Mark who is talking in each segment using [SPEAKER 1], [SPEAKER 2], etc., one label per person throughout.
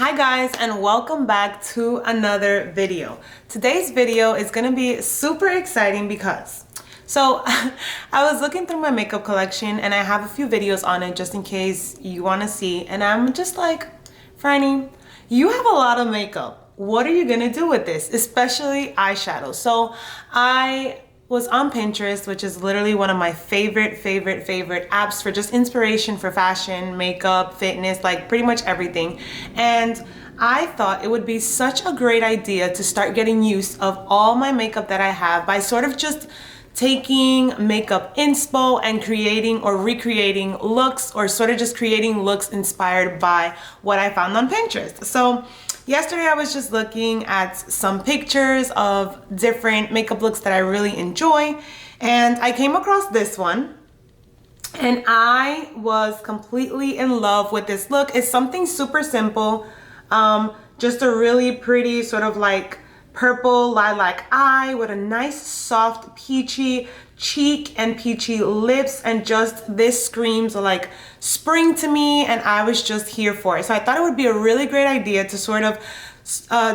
[SPEAKER 1] Hi guys, and welcome back to another video. Today's video is gonna be super exciting because I was looking through my makeup collection and I have a few videos on it just in case you want to see, and I'm just like, Franny, you have a lot of makeup. What are you gonna do with this, especially eyeshadow? So I was on Pinterest, which is literally one of my favorite apps for just inspiration for fashion, makeup, fitness, like pretty much everything. And I thought it would be such a great idea to start getting use of all my makeup that I have by sort of just taking makeup inspo and creating or recreating looks, or sort of just creating looks inspired by what I found on Pinterest. So yesterday I was just looking at some pictures of different makeup looks that I really enjoy, and I came across this one and I was completely in love with this look. It's something super simple, just a really pretty sort of like purple lilac eye with a nice soft peachy cheek and peachy lips, and just this screams like spring to me, and I was just here for it. So I thought it would be a really great idea to sort of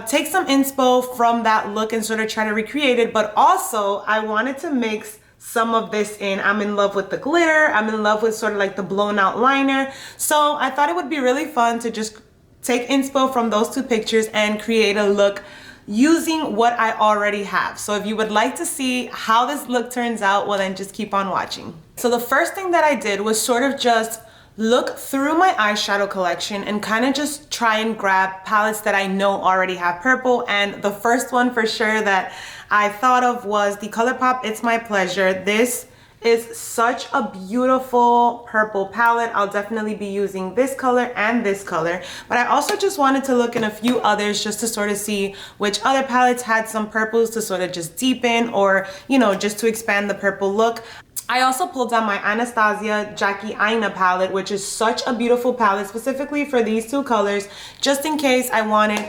[SPEAKER 1] take some inspo from that look and sort of try to recreate it, but also I wanted to mix some of this in. I'm in love with the glitter, I'm in love with sort of like the blown out liner, so I thought it would be really fun to just take inspo from those two pictures and create a look using what I already have. So if you would like to see how this look turns out, well then just keep on watching. So the first thing that I did was sort of just look through my eyeshadow collection and kind of just try and grab palettes that I know already have purple. And the first one for sure that I thought of was the ColourPop It's My Pleasure. This is such a beautiful purple palette. I'll definitely be using this color and this color, but I also just wanted to look in a few others just to sort of see which other palettes had some purples to sort of just deepen, or you know, just to expand the purple look. I also pulled out my Anastasia Jackie Aina palette, which is such a beautiful palette specifically for these two colors, just in case I wanted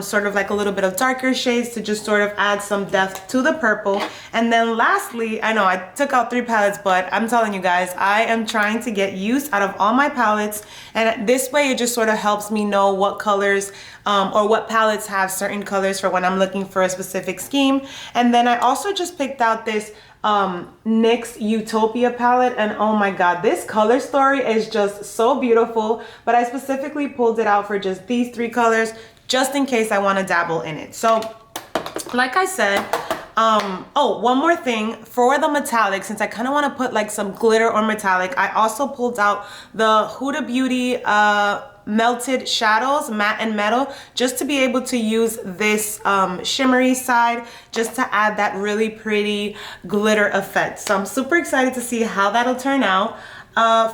[SPEAKER 1] sort of like a little bit of darker shades to just sort of add some depth to the purple. And then lastly, I know I took out 3 palettes, but I'm telling you guys, I am trying to get use out of all my palettes, and this way it just sort of helps me know what colors or what palettes have certain colors for when I'm looking for a specific scheme. And then I also just picked out this NYX Utopia palette, and oh my god, this color story is just so beautiful, but I specifically pulled it out for just these 3 colors just in case I want to dabble in it. So like I said, oh, one more thing for the metallic, since I kind of want to put like some glitter or metallic, I also pulled out the Huda Beauty melted shadows, matte and metal, just to be able to use this shimmery side just to add that really pretty glitter effect. So I'm super excited to see how that'll turn out.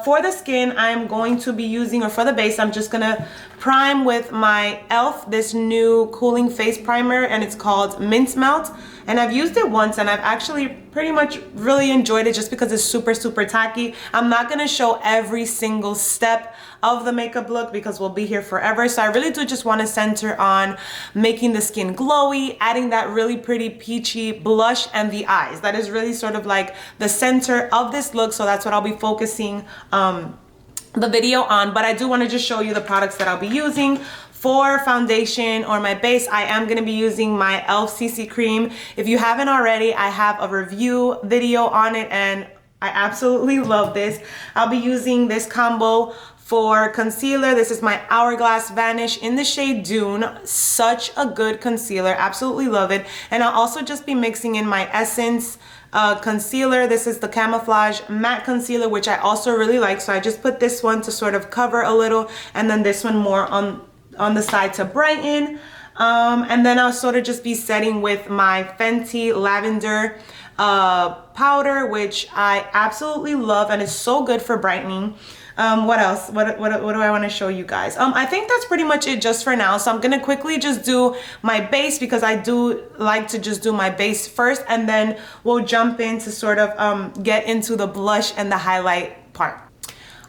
[SPEAKER 1] For the skin, I'm going to be using, or for the base, I'm just gonna prime with my e.l.f. this new cooling face primer, and it's called Mint Melt. And I've used it once and I've actually pretty much really enjoyed it just because it's super tacky. I'm not gonna show every single step of the makeup look because we'll be here forever. So I really do just want to center on making the skin glowy, adding that really pretty peachy blush, and the eyes. That is really sort of like the center of this look, so that's what I'll be focusing the video on. But I do want to just show you the products that I'll be using. For foundation or my base, I am going to be using my e.l.f. CC cream. If you haven't already, I have a review video on it and I absolutely love this. I'll be using this combo. For concealer, this is my Hourglass Vanish in the shade Dune. Such a good concealer, absolutely love it. And I'll also just be mixing in my Essence concealer. This is the Camouflage Matte Concealer, which I also really like. So I just put this one to sort of cover a little, and then this one more on the side to brighten. And then I'll sort of just be setting with my Fenty Lavender powder, which I absolutely love and is so good for brightening. What else? What do I want to show you guys? I think that's pretty much it just for now. So I'm gonna quickly just do my base because I do like to just do my base first, and then we'll jump in to sort of get into the blush and the highlight part.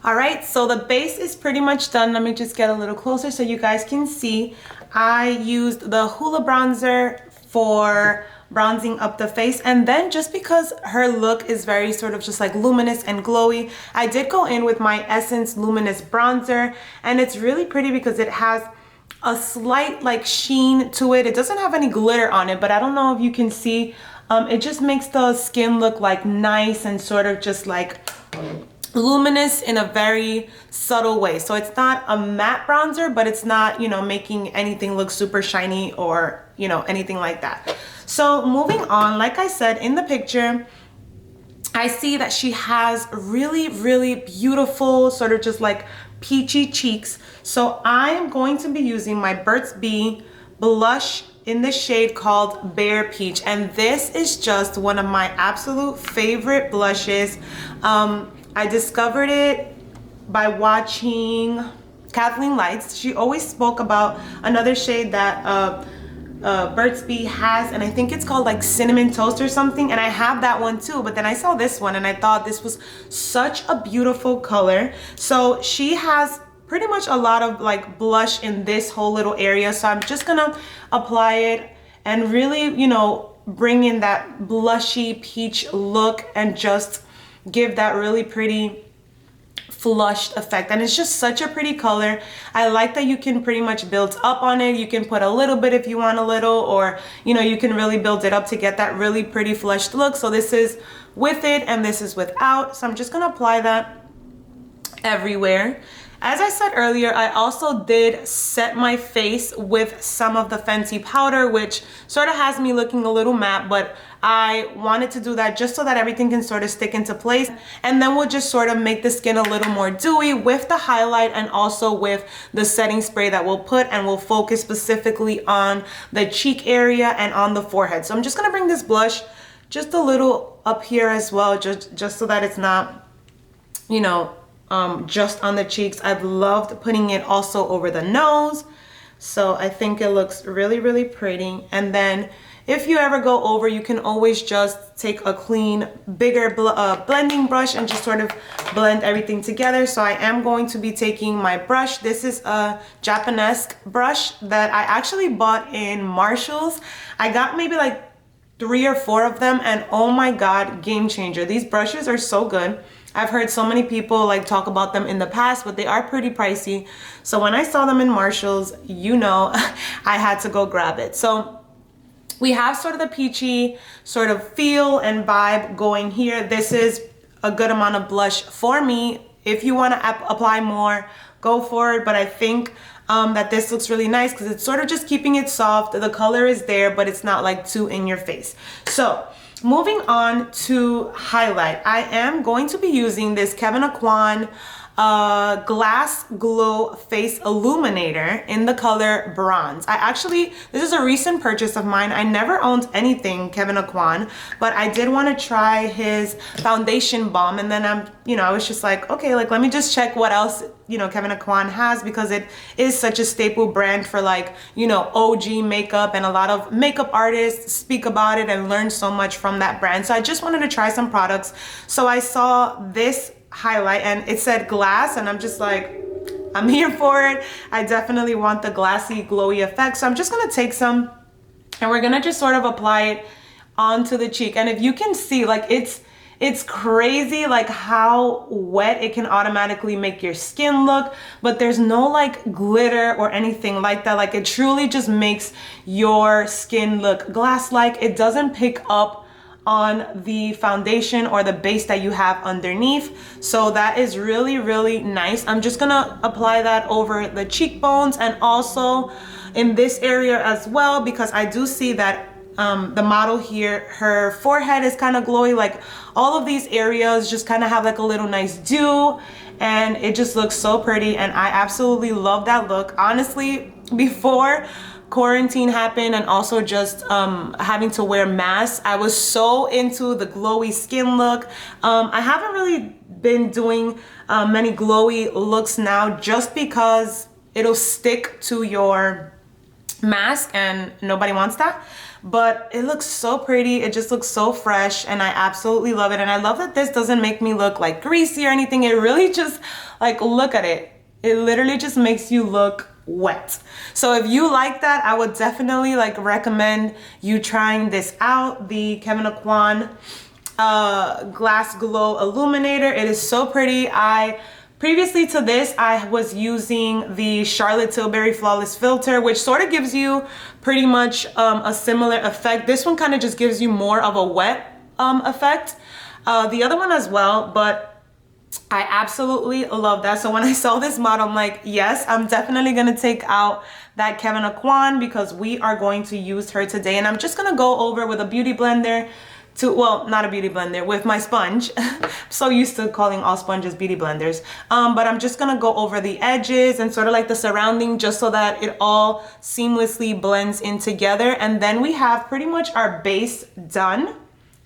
[SPEAKER 1] All right, so the base is pretty much done. Let me just get a little closer so you guys can see. I used the Hoola bronzer for bronzing up the face, and then just because her look is very sort of just like luminous and glowy, I did go in with my Essence Luminous bronzer, and it's really pretty because it has a slight like sheen to it. It doesn't have any glitter on it, but I don't know if you can see. It just makes the skin look like nice and sort of just like luminous in a very subtle way. So it's not a matte bronzer, but it's not, you know, making anything look super shiny or, you know, anything like that. So moving on, like I said in the picture, I see that she has really, really beautiful sort of just like peachy cheeks. So I am going to be using my Burt's Bees blush in the shade called Bare Peach, and this is just one of my absolute favorite blushes. I discovered it by watching Kathleen Lights. She always spoke about another shade that Burt's Bees has, and I think it's called like Cinnamon Toast or something, and I have that one too, but then I saw this one and I thought this was such a beautiful color. So she has pretty much a lot of like blush in this whole little area, so I'm just gonna apply it and really, you know, bring in that blushy peach look and just give that really pretty flushed effect. And it's just such a pretty color. I like that you can pretty much build up on it. You can put a little bit if you want a little, or you know, you can really build it up to get that really pretty flushed look. So this is with it and this is without, so I'm just gonna apply that everywhere. As I said earlier, I also did set my face with some of the Fenty powder, which sort of has me looking a little matte, but I wanted to do that just so that everything can sort of stick into place. And then we'll just sort of make the skin a little more dewy with the highlight and also with the setting spray that we'll put, and we'll focus specifically on the cheek area and on the forehead. So I'm just gonna bring this blush just a little up here as well, just so that it's not, you know, just on the cheeks. I've loved putting it also over the nose. So I think it looks really, really pretty. And then if you ever go over, you can always just take a clean, bigger blending brush and just sort of blend everything together. So I am going to be taking my brush. This is a Japanese brush that I actually bought in Marshall's. I got maybe like 3 or 4 of them, and oh my God, game changer. These brushes are so good. I've heard so many people like talk about them in the past, but they are pretty pricey. So when I saw them in Marshall's, you know, I had to go grab it. So we have sort of the peachy sort of feel and vibe going here. This is a good amount of blush for me. If you want to apply more, go for it. But I think that this looks really nice because it's sort of just keeping it soft. The color is there, but it's not like too in your face. So moving on to highlight, I am going to be using this Kevyn Aucoin Glass Glow Face Illuminator in the color Bronze. This is a recent purchase of mine. I never owned anything Kevyn Aucoin, but I did want to try his foundation balm, and then I was just like, okay, like let me just check what else, you know, Kevyn Aucoin has, because it is such a staple brand for like, you know, OG makeup, and a lot of makeup artists speak about it and learn so much from that brand. So I just wanted to try some products. So I saw this highlight and it said glass, and I'm just like, I'm here for it. I definitely want the glassy glowy effect. So I'm just gonna take some and we're gonna just sort of apply it onto the cheek. And if you can see, like it's crazy like how wet it can automatically make your skin look, but there's no like glitter or anything like that. Like it truly just makes your skin look glass-like. It doesn't pick up on the foundation or the base that you have underneath. So that is really, really nice. I'm just gonna apply that over the cheekbones and also in this area as well, because I do see that the model here, her forehead is kind of glowy. Like all of these areas just kind of have like a little nice dew, and it just looks so pretty, and I absolutely love that look. Honestly, before quarantine happened and also just having to wear masks, I was so into the glowy skin look. I haven't really been doing many glowy looks now, just because it'll stick to your mask and nobody wants that. But it looks so pretty. It just looks so fresh, and I absolutely love it. And I love that this doesn't make me look like greasy or anything. It really just, like, look at it. It literally just makes you look wet. So if you like that, I would definitely like recommend you trying this out, the Kevyn Aucoin Glass Glow Illuminator. It is so pretty. I Previously to this, I was using the Charlotte Tilbury Flawless Filter, which sort of gives you pretty much a similar effect. This one kind of just gives you more of a wet effect. The other one as well, but I absolutely love that. So when I saw this model, I'm like, yes, I'm definitely gonna take out that Kevin Aquan because we are going to use her today. And I'm just gonna go over with a beauty blender well, not a beauty blender, with my sponge. I'm so used to calling all sponges beauty blenders. But I'm just gonna go over the edges and sort of like the surrounding just so that it all seamlessly blends in together. And then we have pretty much our base done.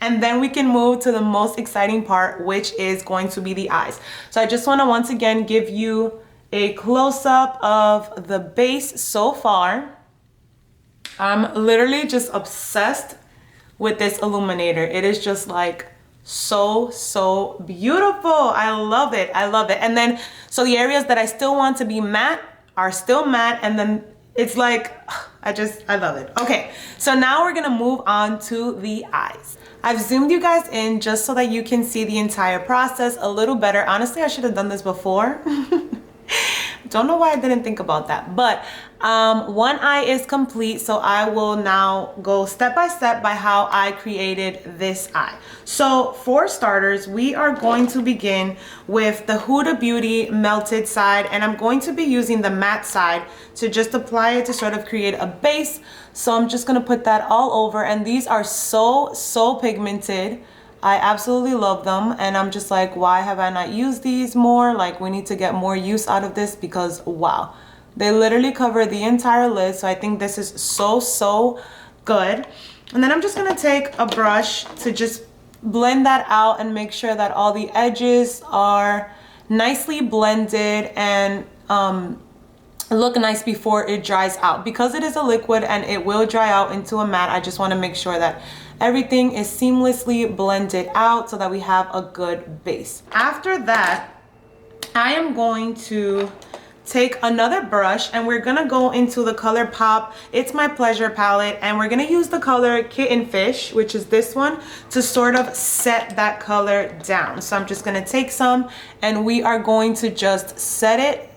[SPEAKER 1] And then we can move to the most exciting part, which is going to be the eyes. So I just wanna once again give you a close-up of the base so far. I'm literally just obsessed with this illuminator. It is just like so beautiful. I love it. I love it. And then so the areas that I still want to be matte are still matte, and then it's like I love it. Okay, so now we're gonna move on to the eyes. I've zoomed you guys in just so that you can see the entire process a little better. Honestly, I should have done this before. Don't know why I didn't think about that, but one eye is complete, so I will now go step by step by how I created this eye. So for starters, we are going to begin with the Huda Beauty melted side, and I'm going to be using the matte side to just apply it to sort of create a base. So I'm just gonna put that all over, and these are so pigmented. I absolutely love them, and I'm just like, why have I not used these more? Like, we need to get more use out of this because wow, they literally cover the entire lid. So I think this is so good. And then I'm just gonna take a brush to just blend that out and make sure that all the edges are nicely blended and look nice before it dries out. Because it is a liquid and it will dry out into a matte, I just want to make sure that everything is seamlessly blended out so that we have a good base. After that, I am going to take another brush and we're gonna go into the ColourPop It's My Pleasure palette, and we're gonna use the color Kitten Fish, which is this one, to sort of set that color down. So I'm just gonna take some and we are going to just set it.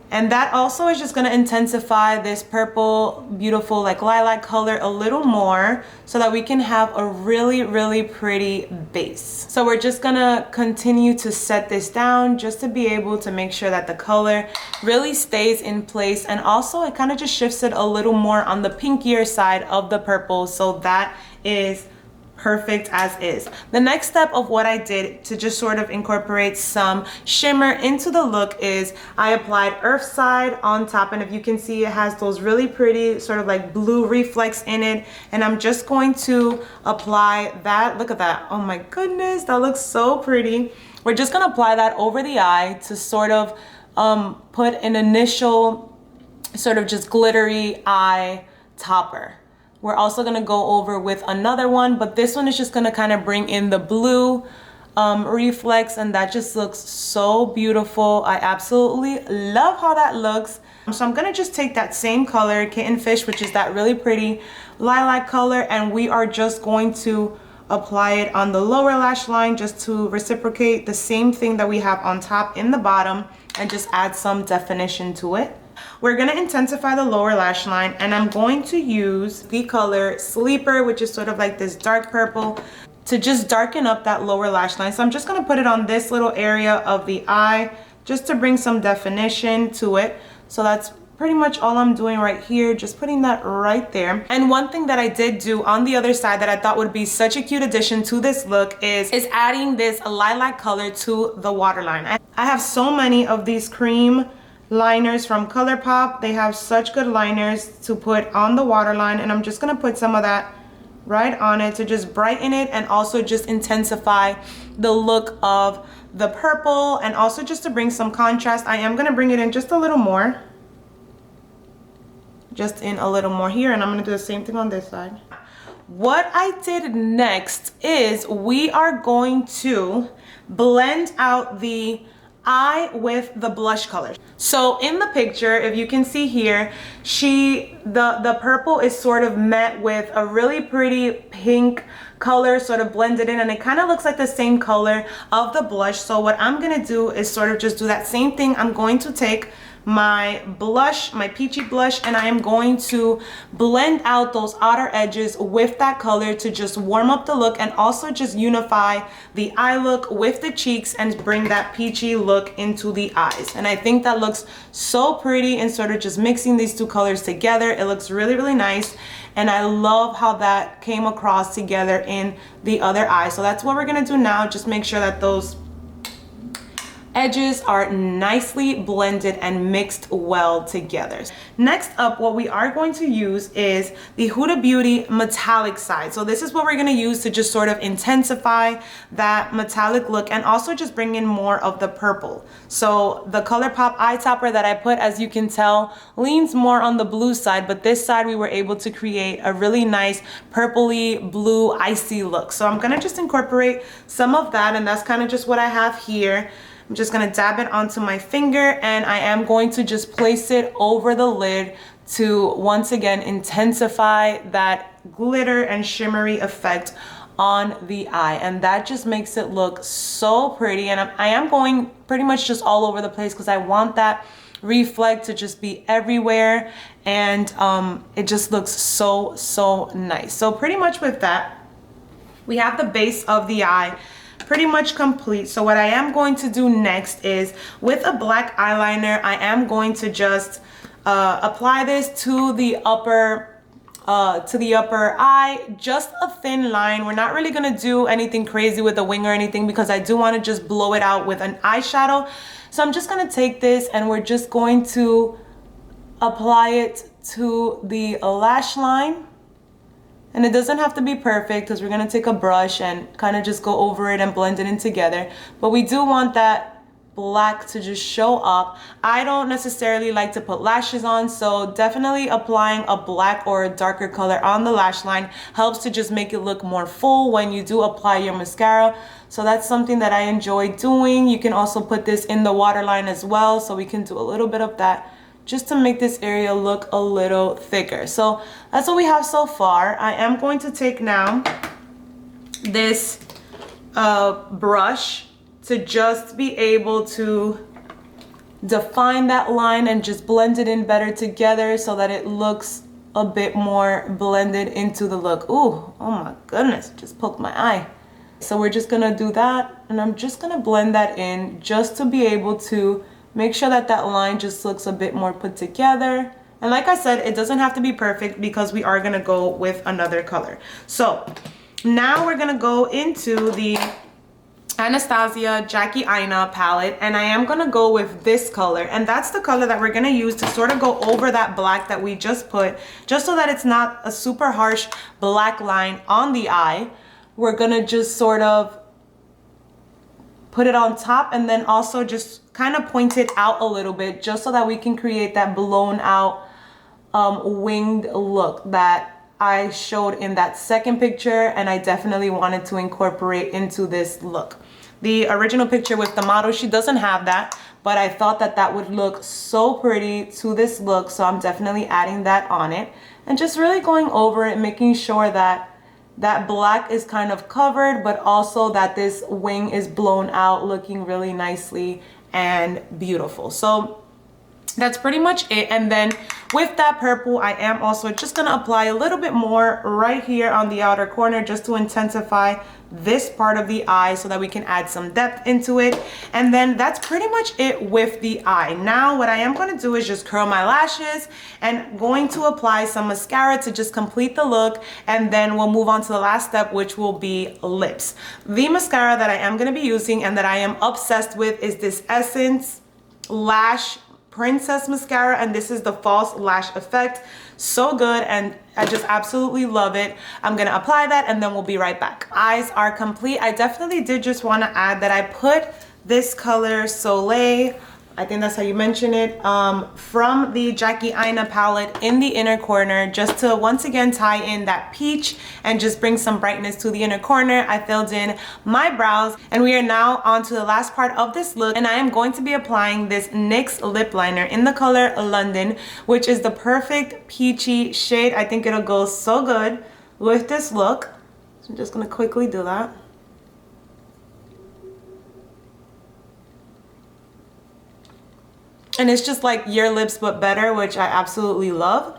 [SPEAKER 1] And that also is just gonna intensify this purple, beautiful, like lilac color a little more so that we can have a really pretty base. So we're just gonna continue to set this down just to be able to make sure that the color really stays in place. And also it kind of just shifts it a little more on the pinkier side of the purple. So that is perfect as is. The next step of what I did to just sort of incorporate some shimmer into the look is I applied Earthside on top, and if you can see, it has those really pretty sort of like blue reflex in it, and I'm just going to apply that. Look at that. Oh my goodness, that looks so pretty. We're just gonna apply that over the eye to sort of put an initial sort of just glittery eye topper. We're also gonna go over with another one, but this one is just gonna kind of bring in the blue reflex, and that just looks so beautiful. I absolutely love how that looks. So I'm gonna just take that same color, Kitten Fish, which is that really pretty lilac color, and we are just going to apply it on the lower lash line just to reciprocate the same thing that we have on top in the bottom and just add some definition to it. We're gonna intensify the lower lash line, and I'm going to use the color Sleeper, which is sort of like this dark purple, to just darken up that lower lash line. So I'm just gonna put it on this little area of the eye just to bring some definition to it. So that's pretty much all I'm doing right here, just putting that right there. And one thing that I did do on the other side that I thought would be such a cute addition to this look is adding this lilac color to the waterline. I have so many of these cream liners from ColourPop. They have such good liners to put on the waterline, and I'm just gonna put some of that right on it to just brighten it and also just intensify the look of the purple, and also just to bring some contrast. I am gonna bring it in just a little more, just in a little more here, and I'm gonna do the same thing on this side. What I did next is we are going to blend out the eye with the blush color. So in the picture, if you can see here, the purple is sort of met with a really pretty pink color sort of blended in, and it kind of looks like the same color of the blush. So what I'm gonna do is sort of just do that same thing. I'm going to take my blush, my peachy blush, and I am going to blend out those outer edges with that color to just warm up the look and also just unify the eye look with the cheeks and bring that peachy look into the eyes. And I think that looks so pretty, and sort of just mixing these two colors together, it looks really, really nice. And I love how that came across together in the other eye. So that's what we're gonna do now. Just make sure that those edges are nicely blended and mixed well together. Next up, what we are going to use is the Huda Beauty metallic side. So this is what we're gonna use to just sort of intensify that metallic look and also just bring in more of the purple. So the ColourPop eye topper that I put, as you can tell, leans more on the blue side, but this side we were able to create a really nice purpley blue icy look. So I'm gonna just incorporate some of that, and that's kind of just what I have here. I'm just gonna dab it onto my finger, and I am going to just place it over the lid to once again intensify that glitter and shimmery effect on the eye. And that just makes it look so pretty. And I am going pretty much just all over the place because I want that reflect to just be everywhere, and it just looks so, so nice. So pretty much with that, we have the base of the eye pretty much complete. So what I am going to do next is, with a black eyeliner, I am going to just apply this to the upper eye, just a thin line. We're not really gonna do anything crazy with the wing or anything because I do want to just blow it out with an eyeshadow. So I'm just gonna take this and we're just going to apply it to the lash line. And it doesn't have to be perfect because we're gonna take a brush and kind of just go over it and blend it in together. But we do want that black to just show up. I don't necessarily like to put lashes on, so definitely applying a black or a darker color on the lash line helps to just make it look more full when you do apply your mascara. So that's something that I enjoy doing. You can also put this in the waterline as well, so we can do a little bit of that just to make this area look a little thicker. So that's what we have so far. I am going to take now this brush to just be able to define that line and just blend it in better together so that it looks a bit more blended into the look. Ooh, oh my goodness, just poked my eye. So we're just gonna do that, and I'm just gonna blend that in just to be able to make sure that that line just looks a bit more put together. And like I said, it doesn't have to be perfect because we are gonna go with another color. So now we're gonna go into the Anastasia Jackie Aina palette, and I am gonna go with this color, and that's the color that we're gonna use to sort of go over that black that we just put, just so that it's not a super harsh black line on the eye. We're gonna just sort of put it on top and then also just kind of point it out a little bit just so that we can create that blown out winged look that I showed in that second picture, and I definitely wanted to incorporate into this look. The original picture with the model, she doesn't have that, but I thought that that would look so pretty to this look, so I'm definitely adding that on it and just really going over it, making sure that that black is kind of covered, but also that this wing is blown out, looking really nicely and beautiful. So that's pretty much it. And then with that purple, I am also just gonna apply a little bit more right here on the outer corner just to intensify this part of the eye so that we can add some depth into it. And then that's pretty much it with the eye. Now what I am going to do is just curl my lashes and going to apply some mascara to just complete the look, and then we'll move on to the last step, which will be lips. The mascara that I am going to be using and that I am obsessed with is this Essence Lash Princess Mascara, and this is the False Lash Effect. So good, and I just absolutely love it. I'm gonna apply that and then we'll be right back. Eyes are complete. I definitely did just want to add that I put this color Soleil I think that's how you mention it, from the Jackie Aina palette in the inner corner, just to once again tie in that peach and just bring some brightness to the inner corner. I filled in my brows, and we are now on to the last part of this look, and I am going to be applying this NYX lip liner in the color London, which is the perfect peachy shade. I think it'll go so good with this look. So I'm just gonna quickly do that. And it's just like your lips but better, which I absolutely love.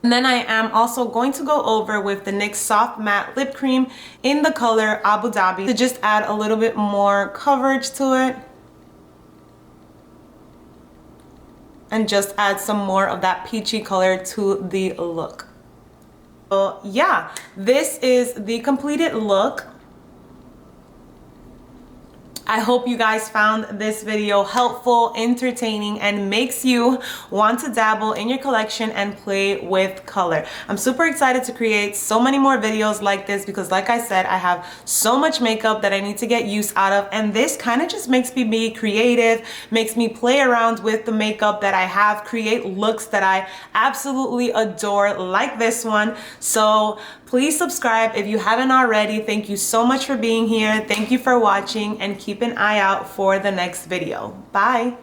[SPEAKER 1] And then I am also going to go over with the NYX Soft Matte Lip Cream in the color Abu Dhabi to just add a little bit more coverage to it. And just add some more of that peachy color to the look. So yeah, this is the completed look. I hope you guys found this video helpful, entertaining, and makes you want to dabble in your collection and play with color. I'm super excited to create so many more videos like this because, like I said, I have so much makeup that I need to get use out of, and this kind of just makes me be creative, makes me play around with the makeup that I have, create looks that I absolutely adore like this one. So please subscribe if you haven't already. Thank you so much for being here. Thank you for watching, and keep an eye out for the next video. Bye.